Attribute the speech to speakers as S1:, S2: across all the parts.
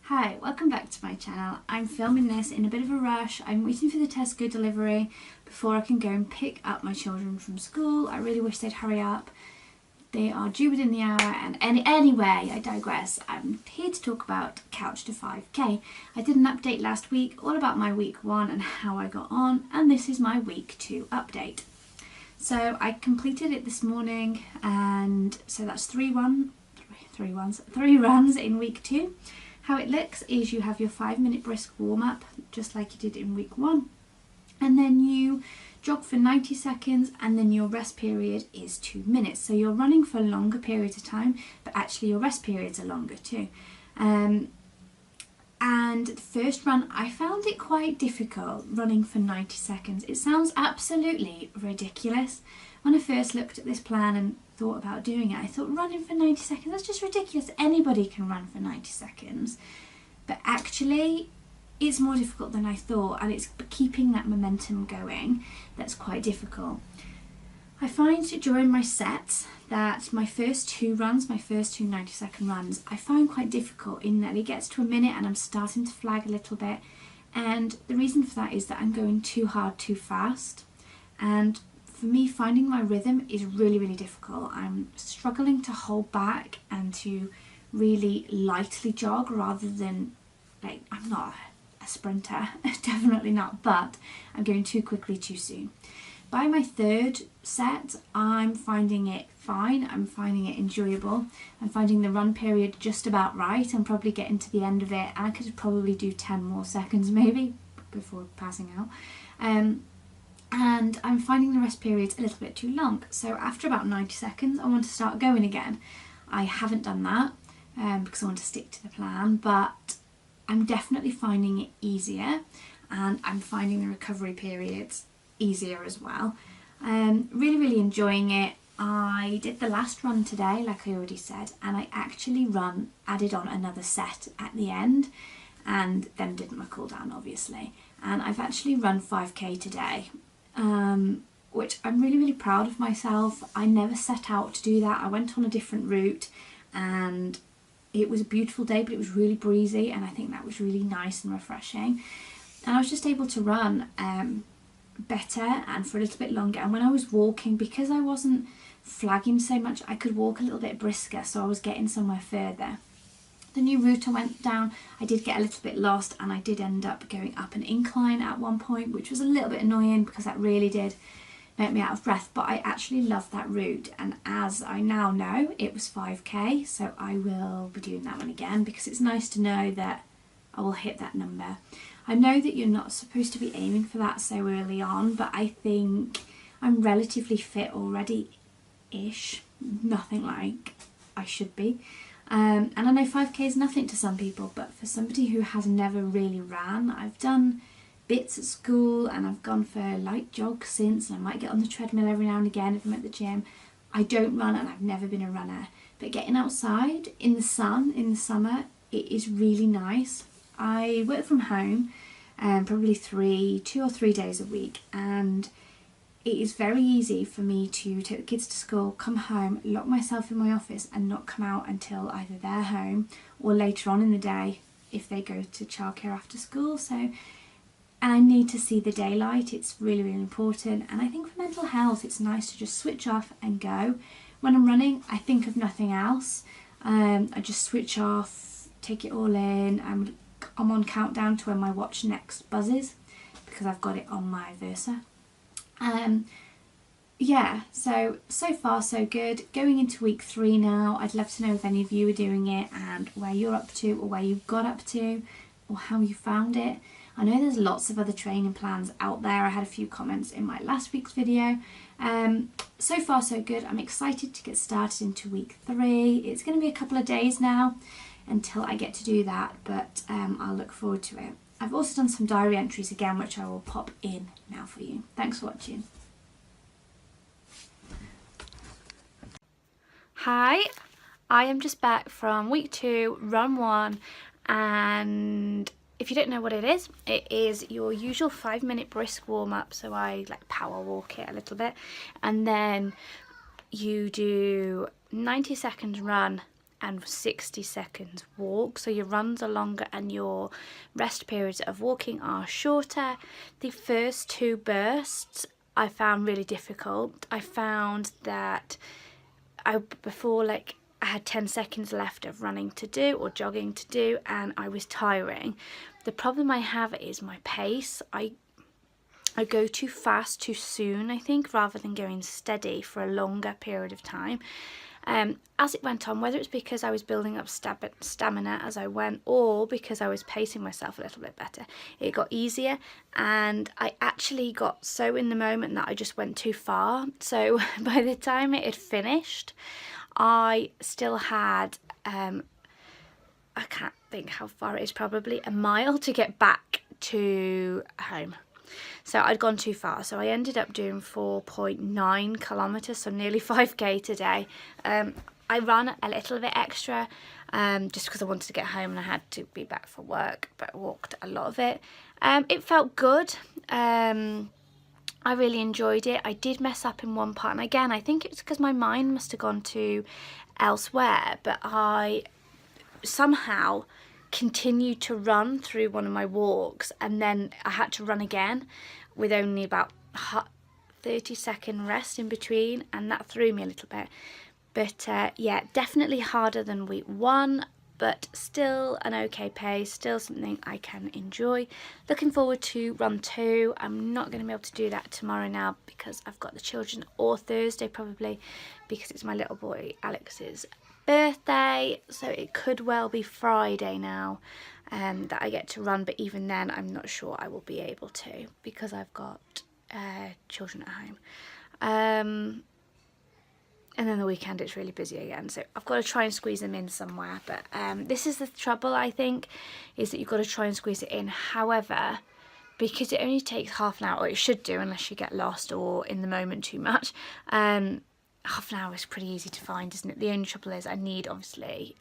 S1: Hi, welcome back to my channel. I'm filming this in a bit of a rush. I'm waiting for the Tesco delivery before I can go and pick up my children from school. I really wish they'd hurry up. They are due within the hour, and anyway, I digress. I'm here to talk about Couch to 5k. I did an update last week all about my week 1 and how I got on, and this is my week 2 update. So I completed it this morning, and so that's three runs in week 2. How it looks is you have your 5-minute brisk warm-up, just like you did in week 1, and then you jog for 90 seconds, and then your rest period is 2 minutes. So you're running for longer periods of time, but actually your rest periods are longer too. And the first run, I found it quite difficult running for 90 seconds. It sounds absolutely ridiculous. When I first looked at this plan and thought about doing it, I thought running for 90 seconds, that's just ridiculous. Anybody can run for 90 seconds. But actually, it's more difficult than I thought, and it's keeping that momentum going that's quite difficult. I find during my sets that my first two 90-second runs, I find quite difficult in that it gets to a minute and I'm starting to flag a little bit. And the reason for that is that I'm going too hard too fast. And for me, finding my rhythm is really, really difficult. I'm struggling to hold back and to really lightly jog rather than, like, I'm not a sprinter, definitely not, but I'm going too quickly too soon. By my third set, I'm finding it fine, I'm finding it enjoyable, I'm finding the run period just about right. I'm probably getting to the end of it, and I could probably do 10 more seconds maybe before passing out. And I'm finding the rest periods a little bit too long. So after about 90 seconds, I want to start going again. I haven't done that because I want to stick to the plan, but I'm definitely finding it easier, and I'm finding the recovery periods easier as well. Really, really enjoying it. I did the last run today, like I already said, and I actually added on another set at the end, and then did my cool down obviously. And I've actually run 5k today, which I'm really, really proud of myself. I never set out to do that. I went on a different route, and it was a beautiful day, but it was really breezy, and I think that was really nice and refreshing. And I was just able to run better and for a little bit longer. And when I was walking, because I wasn't flagging so much, I could walk a little bit brisker, so I was getting somewhere further. The new route I went down, I did get a little bit lost, and I did end up going up an incline at one point, which was a little bit annoying because that really did make me out of breath, but I actually loved that route, and as I now know, it was 5k, so I will be doing that one again because it's nice to know that I will hit that number. I know that you're not supposed to be aiming for that so early on, but I think I'm relatively fit already-ish, nothing like I should be. And I know 5k is nothing to some people, but for somebody who has never really ran, I've done bits at school and I've gone for light jogs since, and I might get on the treadmill every now and again if I'm at the gym. I don't run, and I've never been a runner, but getting outside in the sun in the summer, it is really nice. I work from home probably 2 or 3 days a week, and it is very easy for me to take the kids to school, come home, lock myself in my office and not come out until either they're home or later on in the day if they go to childcare after school. And I need to see the daylight. It's really, really important, and I think for mental health it's nice to just switch off and go. When I'm running, I think of nothing else. I just switch off, take it all in. I'm on countdown to when my watch next buzzes because I've got it on my Versa. Yeah, so far so good. Going into week 3 now, I'd love to know if any of you are doing it and where you're up to, or where you've got up to, or how you found it. I know there's lots of other training plans out there. I had a few comments in my last week's video. So far so good. I'm excited to get started into week 3. It's going to be a couple of days now until I get to do that, but I'll look forward to it. I've also done some diary entries again, which I will pop in now for you. Thanks for watching. Hi, I am just back from week 2, run 1, and if you don't know what it is your usual 5-minute brisk warm-up. So I like power walk it a little bit, and then you do 90 seconds run and 60 seconds walk, so your runs are longer and your rest periods of walking are shorter. The first 2 bursts I found really difficult. I found that before, like, I had 10 seconds left of running to do or jogging to do, and I was tiring. The problem I have is my pace. I go too fast too soon, I think, rather than going steady for a longer period of time. As it went on, whether it's because I was building up stamina as I went or because I was pacing myself a little bit better, it got easier, and I actually got so in the moment that I just went too far. So by the time it had finished, I still had, I can't think how far it is, probably a mile to get back to home. So I'd gone too far, so I ended up doing 4.9 kilometres, so nearly 5k today. I ran a little bit extra just because I wanted to get home and I had to be back for work, but I walked a lot of it. It felt good. I really enjoyed it. I did mess up in one part, and again, I think it's because my mind must have gone to elsewhere, but I somehow continued to run through one of my walks, and then I had to run again with only about 30-second rest in between, and that threw me a little bit. But yeah, definitely harder than week 1, but still an okay pace, still something I can enjoy. Looking forward to run 2. I'm not going to be able to do that tomorrow now because I've got the children, or Thursday probably, because it's my little boy Alex's birthday, so it could well be Friday now that I get to run, but even then I'm not sure I will be able to because I've got children at home. And then the weekend it's really busy again, so I've got to try and squeeze them in somewhere. But this is the trouble, I think, is that you've got to try and squeeze it in. However, because it only takes half an hour, or it should do unless you get lost or in the moment too much, half an hour is pretty easy to find, isn't it? The only trouble is I need, obviously,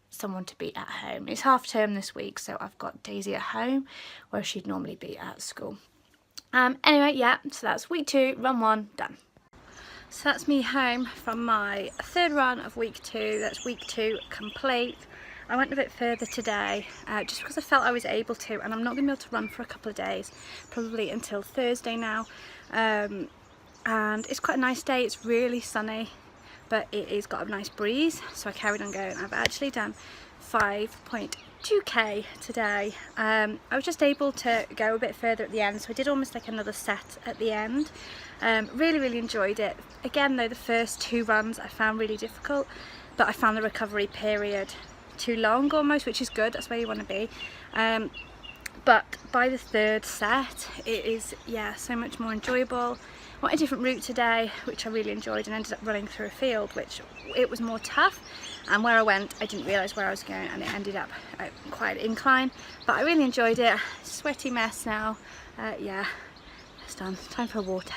S1: someone to be at home. It's half term this week, so I've got Daisy at home, where she'd normally be at school. Anyway, yeah, so that's week 2, run 1, done. So that's me home from my 3rd run of week 2. That's week 2 complete. I went a bit further today just because I felt I was able to, and I'm not going to be able to run for a couple of days, probably until Thursday now. And it's quite a nice day. It's really sunny, but it is got a nice breeze, so I carried on going. I've actually done 5.2k today. I was just able to go a bit further at the end, so I did almost like another set at the end. Really enjoyed it. Again though, the first 2 runs I found really difficult, but I found the recovery period too long almost, which is good, that's where you want to be. But by the 3rd set it is, yeah, so much more enjoyable. Went a different route today, which I really enjoyed, and ended up running through a field, which it was more tough, and where I went I didn't realise where I was going, and it ended up quite an incline, but I really enjoyed it. Sweaty mess now. Yeah, it's done. Time for water.